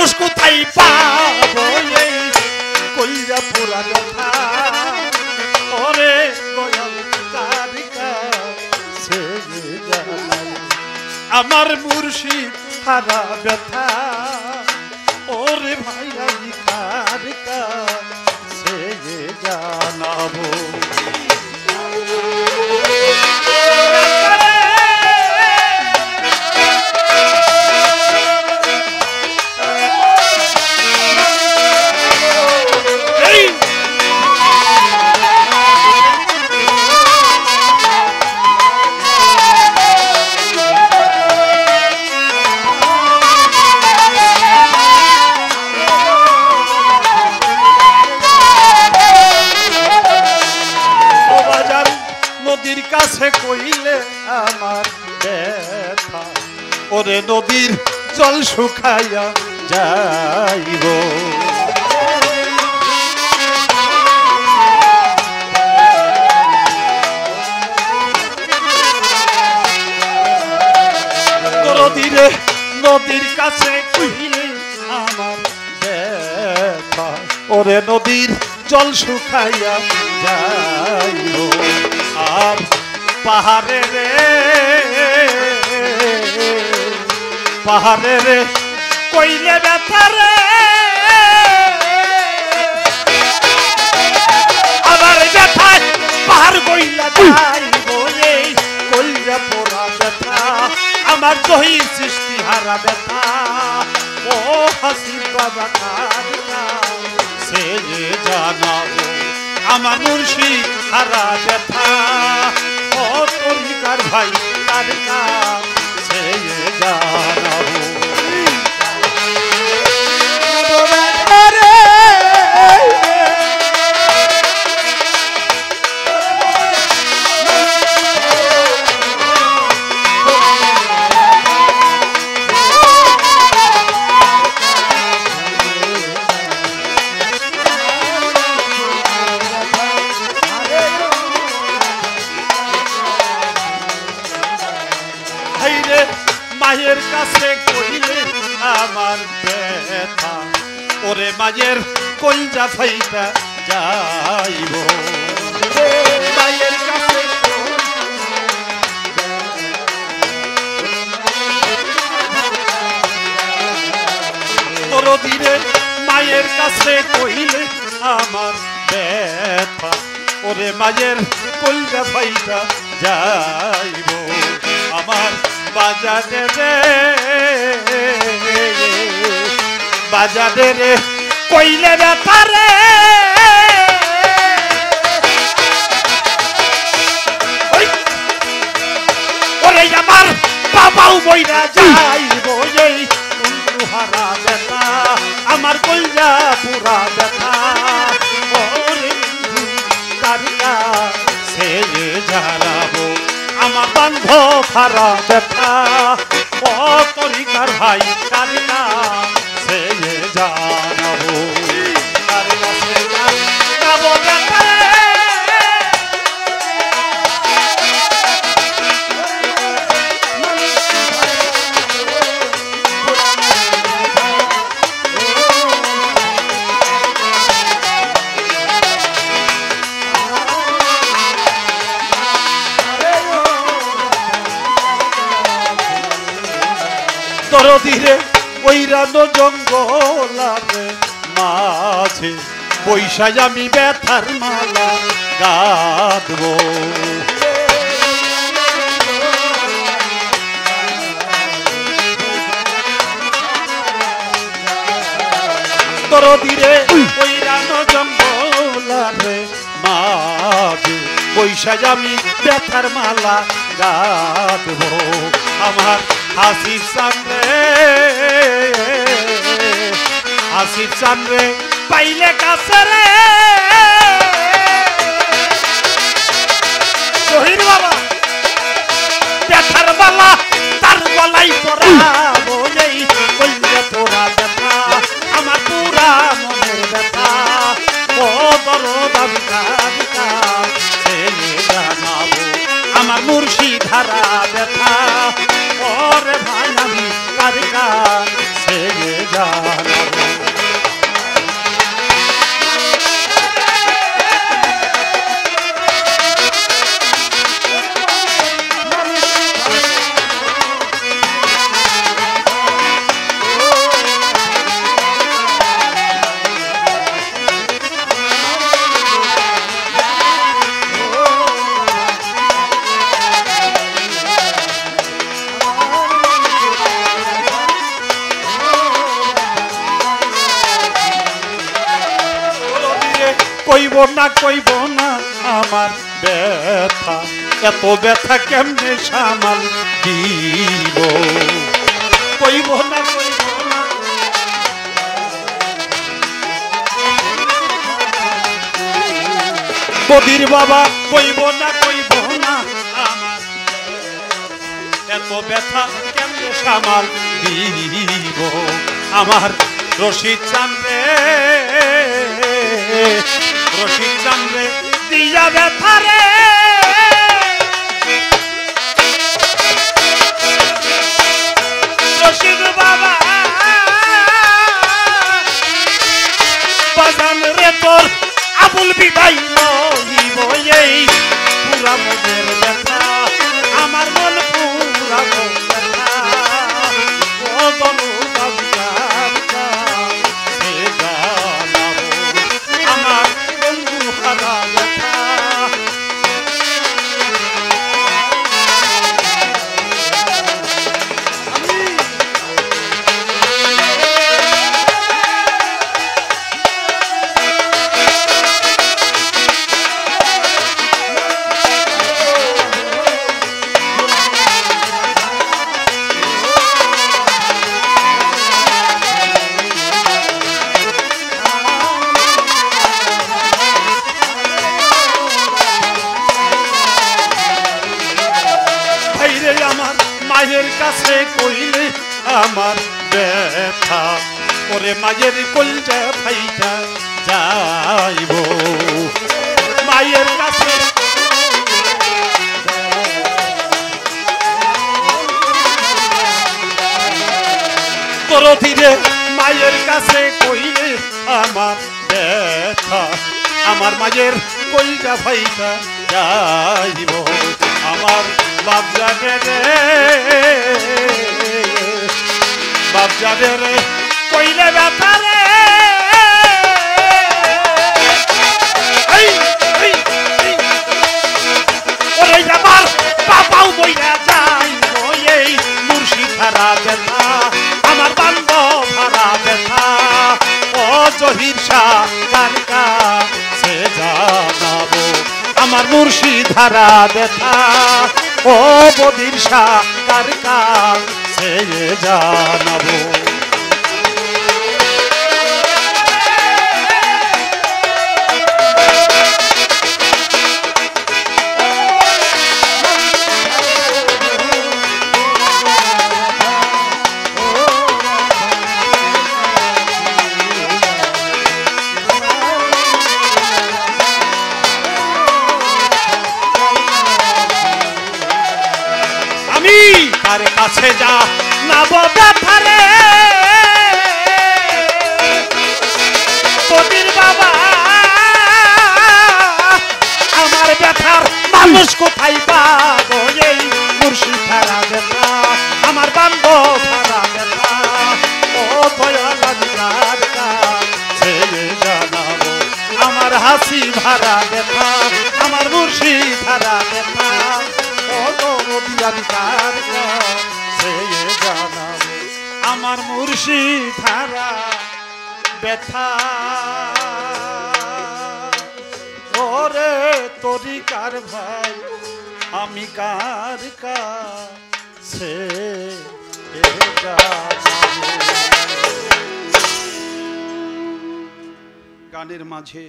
মানুষ কোথায় পাবো এই কইরা পুরা কথা ওরে দয়াল কারিকা সে জানাই আমার মুর্শিদ হারা ব্যথা ওরে ভাই আমি কারিকা সে জানাবো কাছে কইলে আমার ব্যথা ওরে নদীর জল শুকাইয়া যাইব নদীর কাছে কইলে আমার ব্যথা ওরে নদীর জল শুকাইয়া যাইব আর পাহাড়ে রে কইলে ব্যথা রে আবার ব্যথায় পাহাড় কইলা যাইব এই কইলা পোড়া ব্যথা আমার জহির সৃষ্টি হারা ব্যথা ও হাসিব বাবা কারিকা সে জানাবো আমার মুর্শিদ হারা ব্যথা ও তরিকার ভাই কারিকা সে জানাবো মায়ের কাছে কইলে আমার ব্যথা ওরে মায়ের কইজা ফাইটা যাইব মায়ের কাছে দরদিরে মায়ের কাছে কইলে আমার ব্যথা ওরে মায়ের কইজা ফাইটা যাইব আমার বাজারে রে কইলে ব্যথা রে ওরে আমার বাবাও বইরা যাইব এই হারা ব্যথা আমার কইজা পুরা ব্যথা ওরে কারিকা সে জানাবো আমার বান্ধব হারা ব্যথা ও তরিকার ভাই কারিকা সে জানাবো কারিকা সে জানাবো ব্যথা দরদিরে ওইরানো জঙ্গলারে মাঝে বৈশায় আমি ব্যথার মালা গাঁথবো দরদিরে ওইরানো জঙ্গলারে মাঝে বৈশায় আমি ব্যথার মালা গাঁথবো আমার হাসির চান্দ্রে পাইলে কাছে রে জহির বাবা ব্যথার বালা তার গলাই পরাবো এই কইলে পোড়া ব্যথা আমার পুরা মনের ব্যথা ও দরদ আমি কারিকা সে জানাবো আমার মুর্শিদ হারা ব্যথা ওরে ভাই আমি কারিকা সে জানাবো না কইব না আমার ব্যথা, এত ব্যথা কেমনে সামাল দিব, কইব না বদির বাবা, কইব না আমার এত ব্যথা কেমনে সামাল দিব। আমার রশিদ চান্দে দিয়া ব্যথা রে, রশিদ বাবা বাজান রে তোর আবুল বিদায় লইব, এই পুরা মনের ব্যথা আমার মন পুরা ব্যথা, ও বলো আমার বন্ধু হারা ব্যথা। মায়ের কাছে কইলে আমার ব্যথা, ওরে মায়ের কলজা ফাইটা যাইব, মায়ের কাছে তোর ধীরে মায়ের কাছে কইলে আমার ব্যথা, আমার মায়ের কলজা ফাইটা যাইব। আমার বাপ যাবে রে কইলে ব্যথা রে, ওরে আমার বাবাও বইরা যাই, এই মুর্শিদ হারা ব্যথা আমার বান্ধব হারা ব্যথা, ও জহির শাহ কার কাছে জানাবো আমার মুর্শিদ হারা ব্যথা, ও বদির শাহ কার কাছে জানাবো। তার কাছে যা না ব্যথা রে, বদির বাবা আমার ব্যথার মানুষ কোথায় পাবো, এই মুর্শিদ হারা ব্যথা আমার বান্ধব হারা ব্যথা, ও দয়ালার কাছে জানাবো আমার হাসি হারা ব্যথা আমার মুর্শিদ হারা ব্যথা, আমার মুর্শিদ হারা ব্যথা। ওরে তরিকার ভাই আমি কার কাছে গানের মাঝে